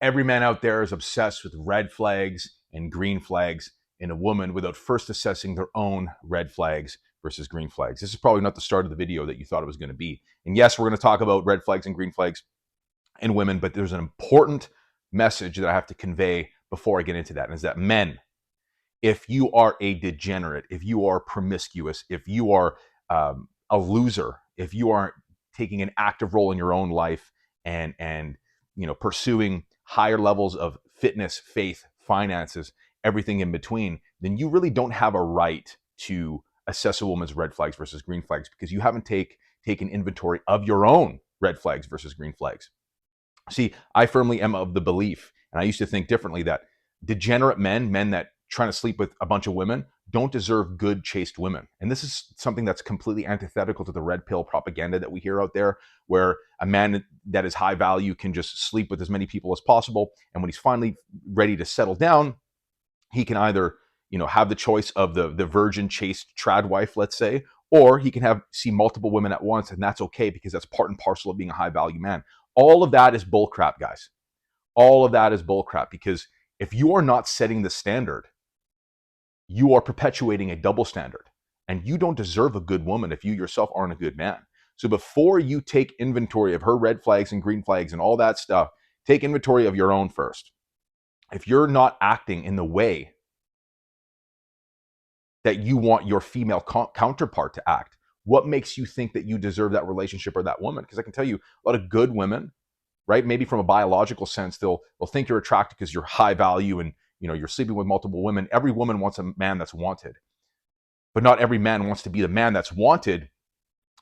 Every man out there is obsessed with red flags and green flags in a woman without first assessing their own red flags versus green flags. This is probably not the start of the video that you thought it was going to be. And yes, we're going to talk about red flags and green flags in women, but there's an important message that I have to convey before I get into that, and is that men, if you are a degenerate, if you are promiscuous, if you are a loser, if you aren't taking an active role in your own life and pursuing higher levels of fitness, faith, finances, everything in between, then you really don't have a right to assess a woman's red flags versus green flags, because you haven't taken inventory of your own red flags versus green flags. See, I firmly am of the belief, and I used to think differently, that degenerate men that trying to sleep with a bunch of women, don't deserve good, chaste women. And this is something that's completely antithetical to the red pill propaganda that we hear out there, where a man that is high value can just sleep with as many people as possible. And when he's finally ready to settle down, he can either, have the choice of the virgin, chaste, trad wife, let's say, or he can see multiple women at once, and that's okay, because that's part and parcel of being a high value man. All of that is bullcrap, guys. All of that is bullcrap, because if you are not setting the standard, you are perpetuating a double standard, and you don't deserve a good woman if you yourself aren't a good man. So before you take inventory of her red flags and green flags and all that stuff, take inventory of your own first. If you're not acting in the way that you want your female counterpart to act, what makes you think that you deserve that relationship or that woman? Because I can tell you, a lot of good women, right? Maybe from a biological sense, they'll think you're attracted because you're high value and you're sleeping with multiple women. Every woman wants a man that's wanted, but not every man wants to be the man that's wanted,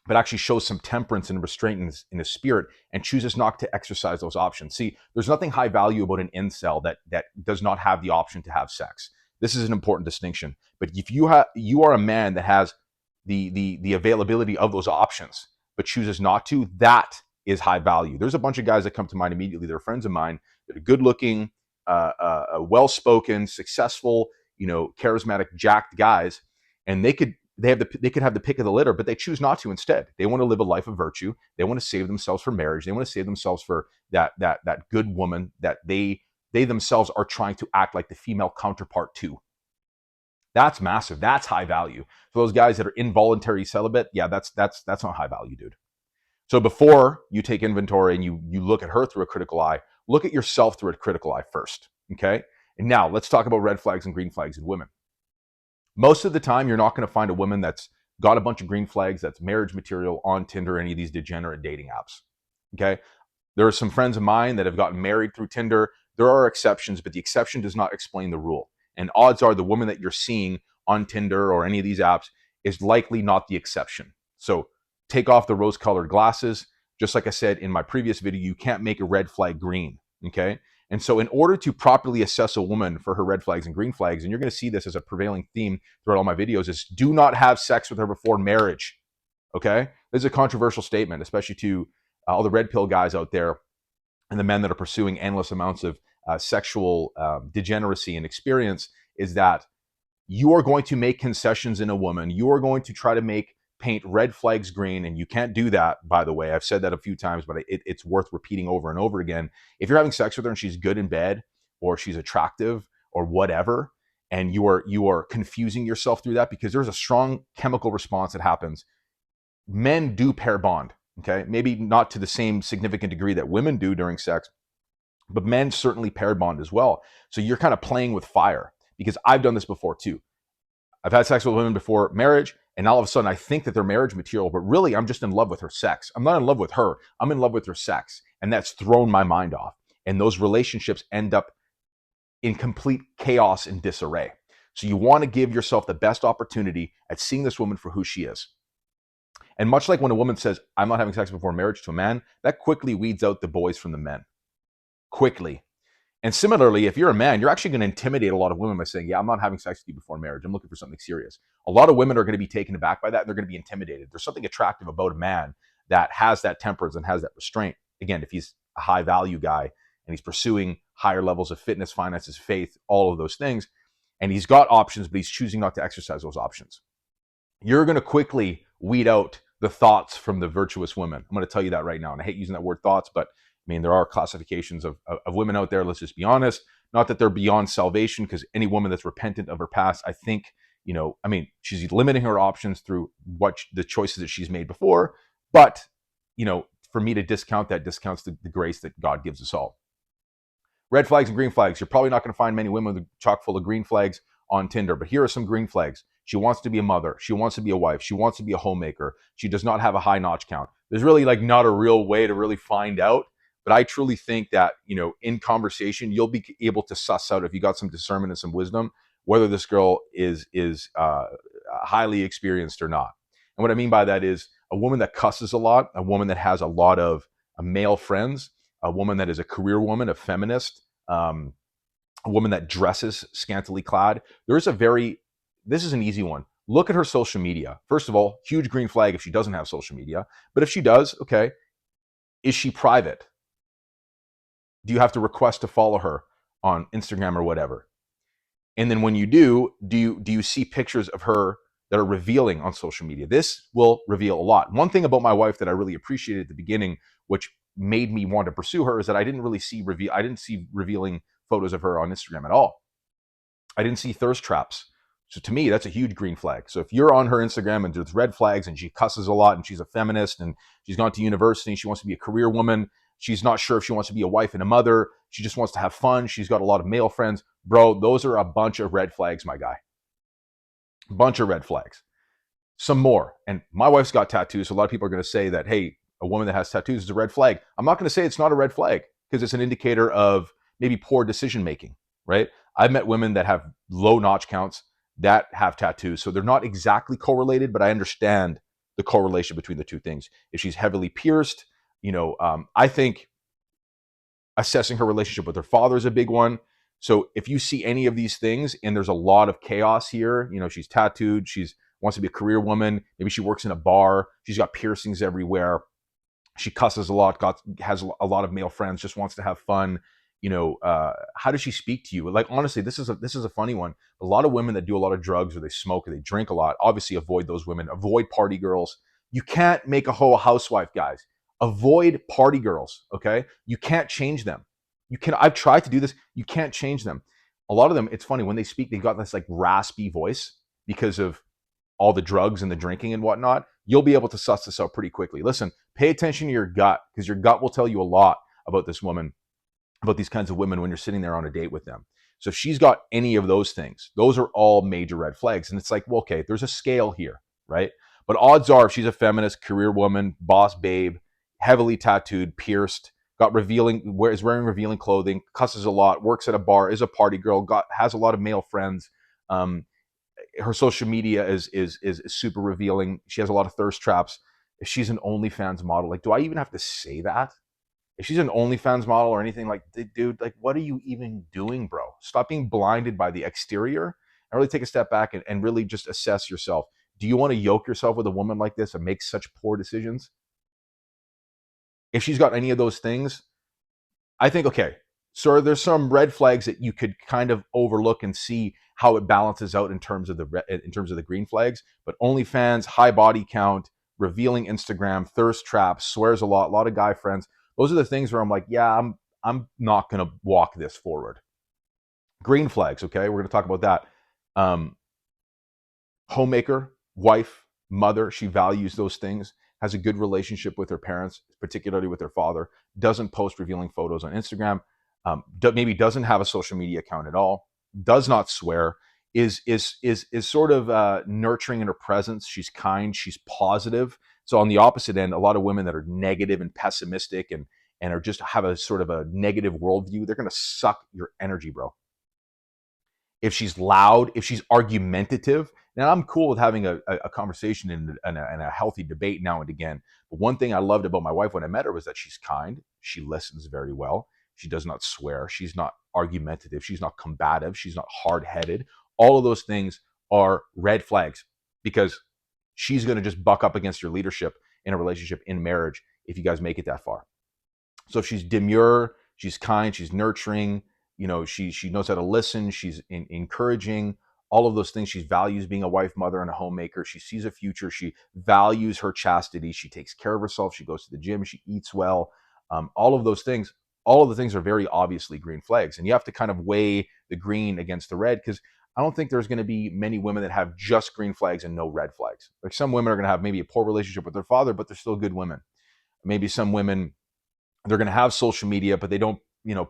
but actually shows some temperance and restraint in his spirit and chooses not to exercise those options. See, there's nothing high value about an incel that does not have the option to have sex. This is an important distinction. But if you are a man that has the availability of those options, but chooses not to, that is high value. There's a bunch of guys that come to mind immediately. They're friends of mine that are good looking, well-spoken, successful, charismatic, jacked guys, and they could have the pick of the litter, but they choose not to. Instead, they want to live a life of virtue. They want to save themselves for marriage. They want to save themselves for that good woman that they themselves are trying to act like the female counterpart to. That's massive. That's high value. For those guys that are involuntary celibate, yeah, that's not high value, dude. So before you take inventory and you look at her through a critical eye, look at yourself through a critical eye first, okay? And now let's talk about red flags and green flags in women. Most of the time, you're not going to find a woman that's got a bunch of green flags, that's marriage material on Tinder or any of these degenerate dating apps, okay? There are some friends of mine that have gotten married through Tinder. There are exceptions, but the exception does not explain the rule. And odds are the woman that you're seeing on Tinder or any of these apps is likely not the exception. So take off the rose-colored glasses. Just like I said in my previous video, you can't make a red flag green, okay? And so in order to properly assess a woman for her red flags and green flags, and you're going to see this as a prevailing theme throughout all my videos, is do not have sex with her before marriage, okay? This is a controversial statement, especially to all the red pill guys out there and the men that are pursuing endless amounts of sexual degeneracy and experience, is that you are going to make concessions in a woman. You are going to try to paint red flags green, and you can't do that, by the way. I've said that a few times, but it's worth repeating over and over again. If you're having sex with her and she's good in bed, or she's attractive, or whatever, and you are confusing yourself through that, because there's a strong chemical response that happens. Men do pair bond, okay? Maybe not to the same significant degree that women do during sex, but men certainly pair bond as well. So you're kind of playing with fire, because I've done this before too. I've had sex with women before marriage, and all of a sudden I think that they're marriage material, but really I'm just in love with her sex. I'm not in love with her. I'm in love with her sex. And that's thrown my mind off. And those relationships end up in complete chaos and disarray. So you want to give yourself the best opportunity at seeing this woman for who she is. And much like when a woman says, I'm not having sex before marriage to a man, that quickly weeds out the boys from the men. Quickly. And similarly, if you're a man, you're actually going to intimidate a lot of women by saying, yeah, I'm not having sex with you before marriage. I'm looking for something serious. A lot of women are going to be taken aback by that, and they're going to be intimidated. There's something attractive about a man that has that temperance and has that restraint. Again, if he's a high value guy and he's pursuing higher levels of fitness, finances, faith, all of those things, and he's got options, but he's choosing not to exercise those options, you're going to quickly weed out the thoughts from the virtuous women. I'm going to tell you that right now. And I hate using that word thoughts, but I mean, there are classifications of women out there. Let's just be honest. Not that they're beyond salvation, because any woman that's repentant of her past, I think, I mean, she's limiting her options through the choices that she's made before. But, for me to discount that discounts the grace that God gives us all. Red flags and green flags. You're probably not going to find many women with chock full of green flags on Tinder, but here are some green flags. She wants to be a mother. She wants to be a wife. She wants to be a homemaker. She does not have a high notch count. There's really like not a real way to really find out, but I truly think that, in conversation, you'll be able to suss out, if you got some discernment and some wisdom, whether this girl is highly experienced or not. And what I mean by that is a woman that cusses a lot, a woman that has a lot of male friends, a woman that is a career woman, a feminist, a woman that dresses scantily clad. This is an easy one. Look at her social media. First of all, huge green flag if she doesn't have social media. But if she does, okay, is she private? Do you have to request to follow her on Instagram or whatever? And then when you do you see pictures of her that are revealing on social media? This will reveal a lot. One thing about my wife that I really appreciated at the beginning, which made me want to pursue her, is that I didn't see revealing photos of her on Instagram at all. I didn't see thirst traps. So to me, that's a huge green flag. So if you're on her Instagram and there's red flags and she cusses a lot and she's a feminist and she's gone to university and she wants to be a career woman, she's not sure if she wants to be a wife and a mother, she just wants to have fun, she's got a lot of male friends, bro, those are a bunch of red flags, my guy. Bunch of red flags. Some more. And my wife's got tattoos, so a lot of people are going to say that, hey, a woman that has tattoos is a red flag. I'm not going to say it's not a red flag, because it's an indicator of maybe poor decision making, right? I've met women that have low notch counts that have tattoos. So they're not exactly correlated, but I understand the correlation between the two things. If she's heavily pierced, I think assessing her relationship with her father is a big one. So if you see any of these things and there's a lot of chaos here, she's tattooed, she's wants to be a career woman, maybe she works in a bar, she's got piercings everywhere, she cusses a lot, has a lot of male friends, just wants to have fun. How does she speak to you? Like, honestly, this is a funny one. A lot of women that do a lot of drugs or they smoke or they drink a lot, obviously avoid those women, avoid party girls. You can't make a whole housewife, guys. Avoid party girls, okay? You can't change them. I've tried to do this. You can't change them. A lot of them, it's funny, when they speak, they got this like raspy voice because of all the drugs and the drinking and whatnot. You'll be able to suss this out pretty quickly. Listen, pay attention to your gut, because your gut will tell you a lot about this woman, about these kinds of women when you're sitting there on a date with them. So if she's got any of those things, those are all major red flags. And it's like, well, okay, there's a scale here, right? But odds are, if she's a feminist, career woman, boss babe, heavily tattooed, pierced, is wearing revealing clothing, cusses a lot, works at a bar, is a party girl, has a lot of male friends, her social media is super revealing, she has a lot of thirst traps. If she's an OnlyFans model, like, do I even have to say that? If she's an OnlyFans model or anything, like, dude, like, what are you even doing, bro? Stop being blinded by the exterior and really take a step back and really just assess yourself. Do you want to yoke yourself with a woman like this and make such poor decisions? If she's got any of those things, I think, okay, so there's some red flags that you could kind of overlook and see how it balances out in terms of the green flags. But OnlyFans, high body count, revealing Instagram, thirst traps, swears a lot of guy friends. Those are the things where I'm like, yeah, I'm not going to walk this forward. Green flags, okay? We're going to talk about that. Homemaker, wife, mother, she values those things, has a good relationship with her parents, particularly with her father, doesn't post revealing photos on Instagram, maybe doesn't have a social media account at all, does not swear, is sort of nurturing in her presence. She's kind, she's positive. So on the opposite end, a lot of women that are negative and pessimistic and are just have a sort of a negative worldview, they're going to suck your energy, bro. If she's loud, if she's argumentative, now I'm cool with having a conversation and a healthy debate now and again. But one thing I loved about my wife when I met her was that she's kind, she listens very well, she does not swear, she's not argumentative, she's not combative, she's not hard-headed. All of those things are red flags, because she's going to just buck up against your leadership in a relationship, in marriage, if you guys make it that far. So if she's demure, she's kind, she's nurturing, she knows how to listen, she's encouraging, all of those things. She values being a wife, mother, and a homemaker. She sees a future. She values her chastity. She takes care of herself. She goes to the gym. She eats well. all of those things, all of the things are very obviously green flags. And you have to kind of weigh the green against the red, because I don't think there's going to be many women that have just green flags and no red flags. Like some women are going to have maybe a poor relationship with their father, but they're still good women. Maybe some women, they're going to have social media, but they don't,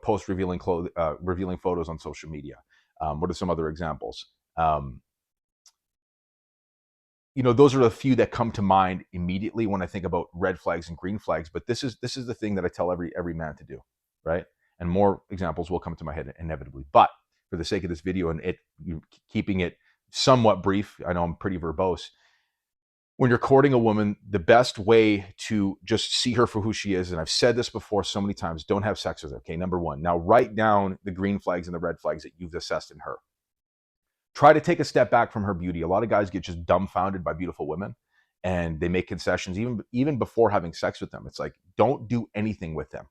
post revealing photos on social media. What are some other examples? Those are the few that come to mind immediately when I think about red flags and green flags. But this is the thing that I tell every man to do, right? And more examples will come to my head inevitably. But for the sake of this video and keeping it somewhat brief, I know I'm pretty verbose. When you're courting a woman, the best way to just see her for who she is, and I've said this before so many times, don't have sex with her. Okay, number one. Now write down the green flags and the red flags that you've assessed in her. Try to take a step back from her beauty. A lot of guys get just dumbfounded by beautiful women, and they make concessions even before having sex with them. It's like, don't do anything with them.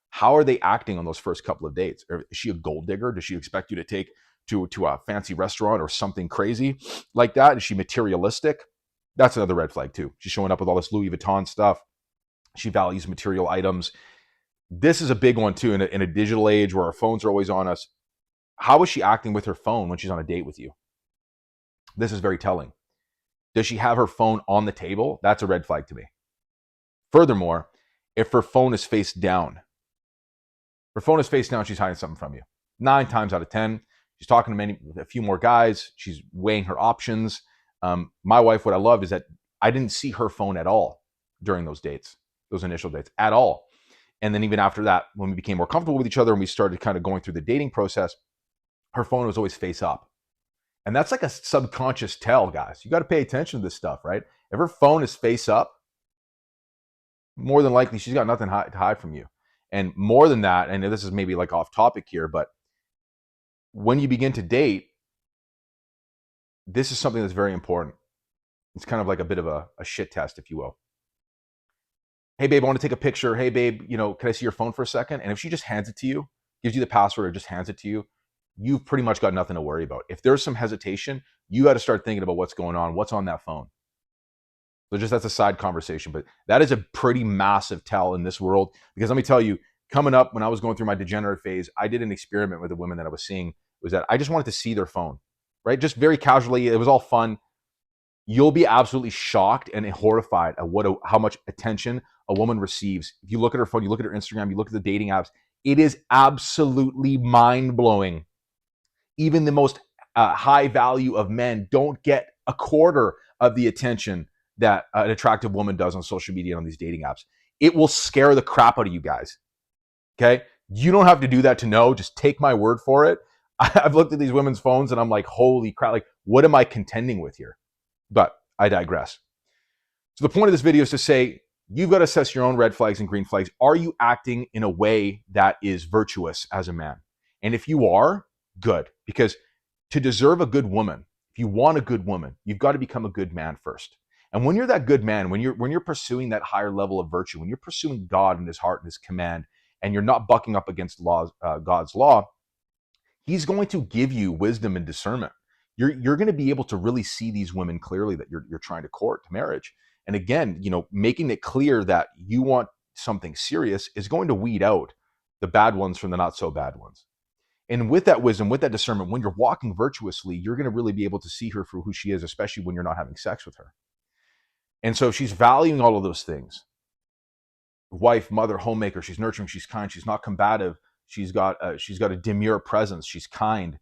How are they acting on those first couple of dates? Is she a gold digger? Does she expect you to take to a fancy restaurant or something crazy like that? Is she materialistic? That's another red flag too. She's showing up with all this Louis Vuitton stuff. She values material items. This is a big one too in a digital age where our phones are always on us. How is she acting with her phone when she's on a date with you? This is very telling. Does she have her phone on the table? That's a red flag to me. Furthermore, if her phone is face down, she's hiding something from you. 9 times out of 10, she's talking to a few more guys. She's weighing her options. My wife, what I love is that I didn't see her phone at all during those dates, those initial dates at all. And then even after that, when we became more comfortable with each other and we started kind of going through the dating process, her phone was always face up. And that's like a subconscious tell, guys. You got to pay attention to this stuff, right? If her phone is face up, more than likely she's got nothing to hide from you. And more than that, and this is maybe like off topic here, but when you begin to date, this is something that's very important. It's kind of like a bit of a shit test, if you will. Hey, babe, I want to take a picture. Hey, babe, can I see your phone for a second? And if she just hands it to you, gives you the password or just hands it to you, you've pretty much got nothing to worry about. If there's some hesitation, you got to start thinking about what's going on, what's on that phone. So just that's a side conversation, but that is a pretty massive tell in this world. Because let me tell you, coming up when I was going through my degenerate phase, I did an experiment with the women that I was seeing, was that I just wanted to see their phone, right? Just very casually. It was all fun. You'll be absolutely shocked and horrified at how much attention a woman receives. If you look at her phone, you look at her Instagram, you look at the dating apps, it is absolutely mind-blowing. Even the most high value of men don't get a quarter of the attention that an attractive woman does on social media and on these dating apps. It will scare the crap out of you guys. Okay? You don't have to do that to know. Just take my word for it. I've looked at these women's phones and I'm like, holy crap, like, what am I contending with here? But I digress. So the point of this video is to say, you've got to assess your own red flags and green flags. Are you acting in a way that is virtuous as a man? And if you are, good. Because to deserve a good woman, if you want a good woman, you've got to become a good man first. And when you're that good man, when you're pursuing that higher level of virtue, when you're pursuing God and his heart and his command, and you're not bucking up against God's law, he's going to give you wisdom and discernment. You're going to be able to really see these women clearly that you're trying to court to marriage. And again, making it clear that you want something serious is going to weed out the bad ones from the not so bad ones. And with that wisdom, with that discernment, when you're walking virtuously, you're going to really be able to see her for who she is, especially when you're not having sex with her. And so if she's valuing all of those things, wife, mother, homemaker, she's nurturing, she's kind, she's not combative, she's got a demure presence, she's kind,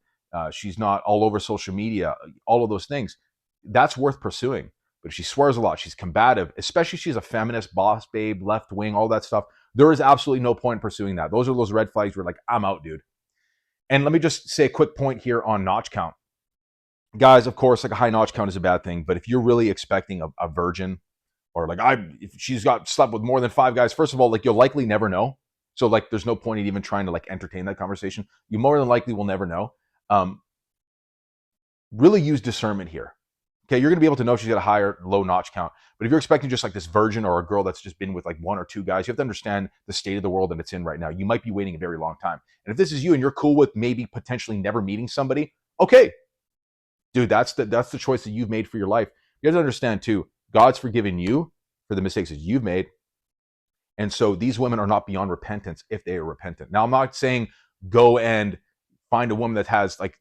she's not all over social media, all of those things, that's worth pursuing. But if she swears a lot, she's combative, especially if she's a feminist, boss babe, left wing, all that stuff, there is absolutely no point in pursuing that. Those are those red flags where like, I'm out, dude. And let me just say a quick point here on notch count. Guys, of course, like a high notch count is a bad thing, but if you're really expecting a virgin, or like if she's slept with more than 5 guys, first of all, like you'll likely never know. So like there's no point in even trying to like entertain that conversation. You more than likely will never know. Really use discernment here. Okay, you're gonna be able to know if she's got a higher, low notch count. But if you're expecting just like this virgin or a girl that's just been with like 1 or 2 guys, you have to understand the state of the world that it's in right now. You might be waiting a very long time. And if this is you and you're cool with maybe potentially never meeting somebody, okay, dude, that's the choice that you've made for your life. You have to understand too, God's forgiven you for the mistakes that you've made. And so these women are not beyond repentance if they are repentant. Now, I'm not saying go and find a woman that has like,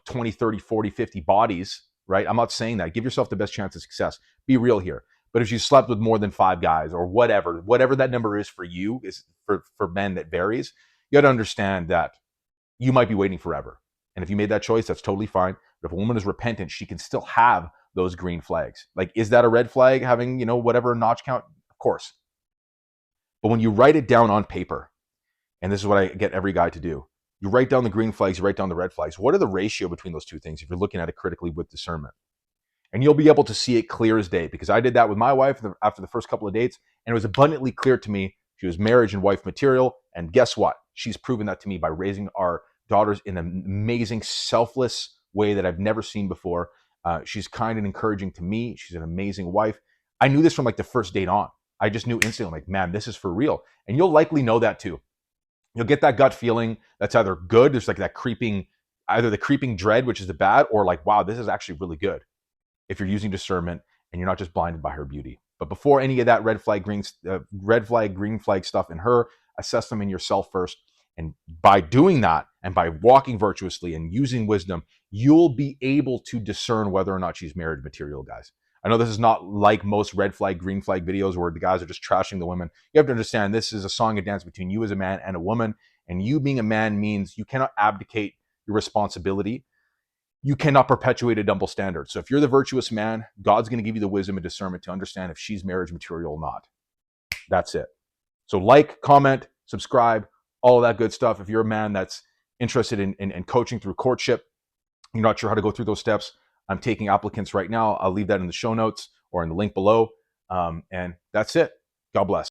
20, 30, 40, 50 bodies, right? I'm not saying that. Give yourself the best chance of success. Be real here. But if you slept with more than 5 guys or whatever that number is for you, is for men that varies, you got to understand that you might be waiting forever. And if you made that choice, that's totally fine. But if a woman is repentant, she can still have those green flags. Like, is that a red flag having, whatever notch count? Of course. But when you write it down on paper, and this is what I get every guy to do, you write down the green flags, you write down the red flags. What are the ratio between those two things if you're looking at it critically with discernment? And you'll be able to see it clear as day, because I did that with my wife after the first couple of dates, and it was abundantly clear to me she was marriage and wife material. And guess what? She's proven that to me by raising our daughters in an amazing, selfless way that I've never seen before. She's kind and encouraging to me. She's an amazing wife. I knew this from like the first date on. I just knew instantly, like, man, this is for real. And you'll likely know that too. You'll get that gut feeling that's either good, there's like that either the creeping dread, which is the bad, or like, wow, this is actually really good, if you're using discernment and you're not just blinded by her beauty. But before any of that red flag, green flag stuff in her, assess them in yourself first. And by doing that, and by walking virtuously and using wisdom, you'll be able to discern whether or not she's marriage material, guys. I know this is not like most red flag, green flag videos where the guys are just trashing the women. You have to understand this is a song and dance between you as a man and a woman. And you being a man means you cannot abdicate your responsibility. You cannot perpetuate a double standard. So if you're the virtuous man, God's going to give you the wisdom and discernment to understand if she's marriage material or not. That's it. So like, comment, subscribe, all of that good stuff. If you're a man that's interested in coaching through courtship, you're not sure how to go through those steps, I'm taking applicants right now. I'll leave that in the show notes or in the link below. And that's it. God bless.